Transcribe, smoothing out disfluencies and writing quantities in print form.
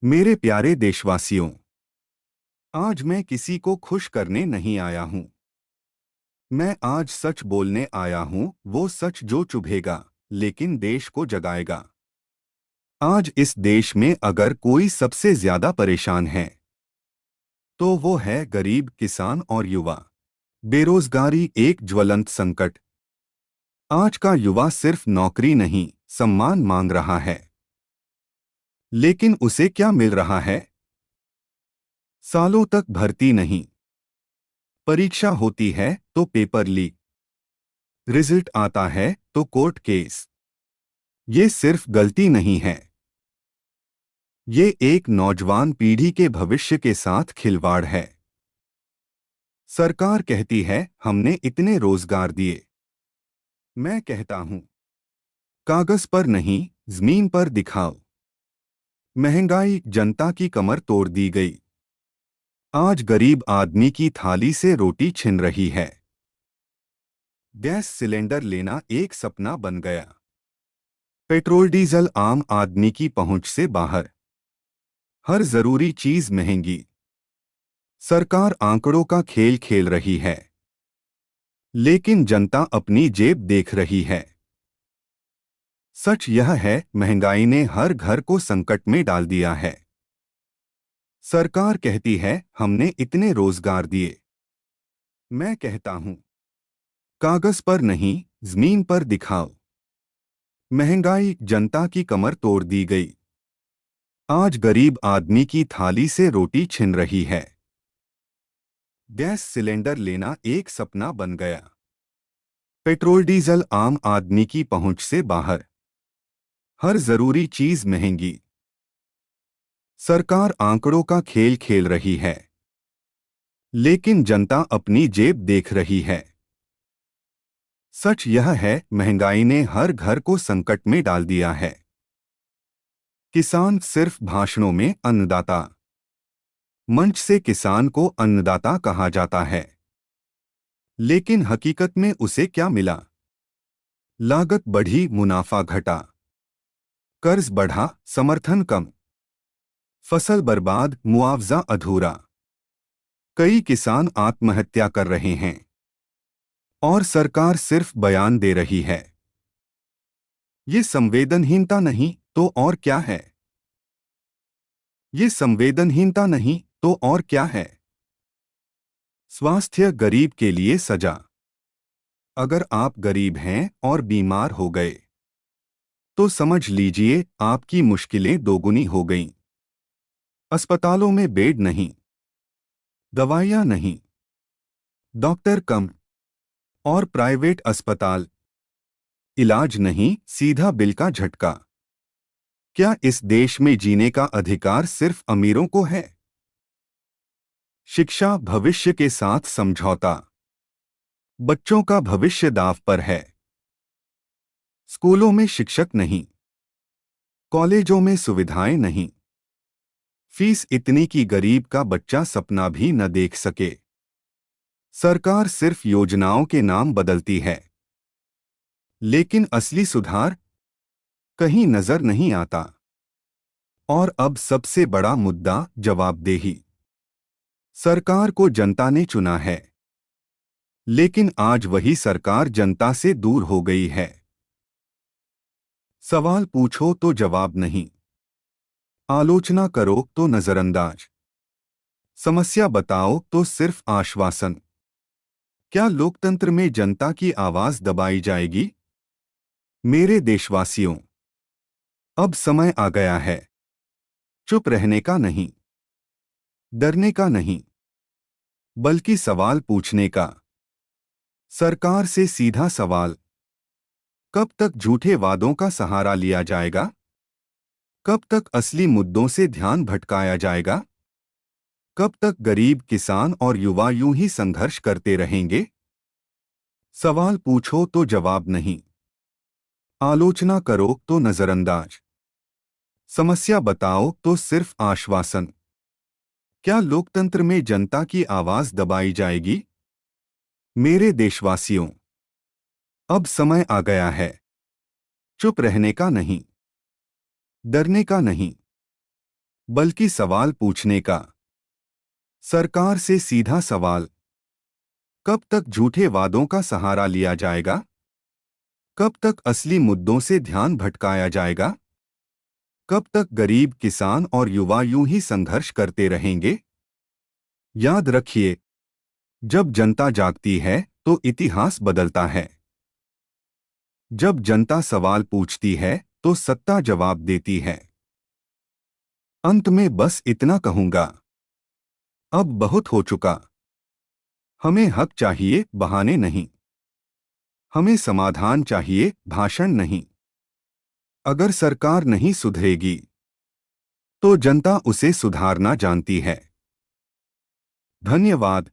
मेरे प्यारे देशवासियों, आज मैं किसी को खुश करने नहीं आया हूं। मैं आज सच बोलने आया हूं, वो सच जो चुभेगा लेकिन देश को जगाएगा। आज इस देश में अगर कोई सबसे ज्यादा परेशान है तो वो है गरीब, किसान और युवा। बेरोजगारी एक ज्वलंत संकट। आज का युवा सिर्फ नौकरी नहीं, सम्मान मांग रहा है। लेकिन उसे क्या मिल रहा है? सालों तक भर्ती नहीं, परीक्षा होती है तो पेपर लीक, रिजल्ट आता है तो कोर्ट केस। ये सिर्फ गलती नहीं है, ये एक नौजवान पीढ़ी के भविष्य के साथ खिलवाड़ है। सरकार कहती है हमने इतने रोजगार दिए। मैं कहता हूं कागज पर नहीं, जमीन पर दिखाओ। महंगाई जनता की कमर तोड़ दी गई। आज गरीब आदमी की थाली से रोटी छिन रही है। गैस सिलेंडर लेना एक सपना बन गया। पेट्रोल डीजल आम आदमी की पहुंच से बाहर। हर जरूरी चीज महंगी। सरकार आंकड़ों का खेल खेल रही है, लेकिन जनता अपनी जेब देख रही है। सच यह है, महंगाई ने हर घर को संकट में डाल दिया है। सरकार कहती है हमने इतने रोजगार दिए। मैं कहता हूं कागज पर नहीं, जमीन पर दिखाओ। महंगाई जनता की कमर तोड़ दी गई। आज गरीब आदमी की थाली से रोटी छिन रही है। गैस सिलेंडर लेना एक सपना बन गया। पेट्रोल डीजल आम आदमी की पहुंच से बाहर। हर जरूरी चीज महंगी। सरकार आंकड़ों का खेल खेल रही है, लेकिन जनता अपनी जेब देख रही है। सच यह है, महंगाई ने हर घर को संकट में डाल दिया है। किसान सिर्फ भाषणों में अन्नदाता। मंच से किसान को अन्नदाता कहा जाता है, लेकिन हकीकत में उसे क्या मिला? लागत बढ़ी, मुनाफा घटा। कर्ज बढ़ा, समर्थन कम। फसल बर्बाद, मुआवजा अधूरा। कई किसान आत्महत्या कर रहे हैं और सरकार सिर्फ बयान दे रही है। ये संवेदनहीनता नहीं तो और क्या है? ये संवेदनहीनता नहीं तो और क्या है? स्वास्थ्य गरीब के लिए सजा। अगर आप गरीब हैं और बीमार हो गए तो समझ लीजिए आपकी मुश्किलें दोगुनी हो गईं। अस्पतालों में बेड नहीं, दवाइयां नहीं, डॉक्टर कम और प्राइवेट अस्पताल। इलाज नहीं, सीधा बिल का झटका। क्या इस देश में जीने का अधिकार सिर्फ अमीरों को है? शिक्षा भविष्य के साथ समझौता। बच्चों का भविष्य दांव पर है। स्कूलों में शिक्षक नहीं, कॉलेजों में सुविधाएं नहीं। फीस इतनी कि गरीब का बच्चा सपना भी न देख सके। सरकार सिर्फ योजनाओं के नाम बदलती है, लेकिन असली सुधार कहीं नजर नहीं आता। और अब सबसे बड़ा मुद्दा, जवाबदेही। सरकार को जनता ने चुना है, लेकिन आज वही सरकार जनता से दूर हो गई है। सवाल पूछो तो जवाब नहीं, आलोचना करो तो नजरअंदाज, समस्या बताओ तो सिर्फ आश्वासन। क्या लोकतंत्र में जनता की आवाज दबाई जाएगी? मेरे देशवासियों, अब समय आ गया है चुप रहने का नहीं, डरने का नहीं, बल्कि सवाल पूछने का। सरकार से सीधा सवाल, कब तक झूठे वादों का सहारा लिया जाएगा? कब तक असली मुद्दों से ध्यान भटकाया जाएगा? कब तक गरीब, किसान और युवा यूं ही संघर्ष करते रहेंगे? सवाल पूछो तो जवाब नहीं, आलोचना करो तो नजरअंदाज, समस्या बताओ तो सिर्फ आश्वासन। क्या लोकतंत्र में जनता की आवाज दबाई जाएगी? मेरे देशवासियों, अब समय आ गया है चुप रहने का नहीं, डरने का नहीं, बल्कि सवाल पूछने का। सरकार से सीधा सवाल, कब तक झूठे वादों का सहारा लिया जाएगा? कब तक असली मुद्दों से ध्यान भटकाया जाएगा? कब तक गरीब, किसान और युवा यूं ही संघर्ष करते रहेंगे? याद रखिए, जब जनता जागती है तो इतिहास बदलता है। जब जनता सवाल पूछती है तो सत्ता जवाब देती है। अंत में बस इतना कहूंगा, अब बहुत हो चुका। हमें हक चाहिए, बहाने नहीं। हमें समाधान चाहिए, भाषण नहीं। अगर सरकार नहीं सुधरेगी तो जनता उसे सुधारना जानती है। धन्यवाद।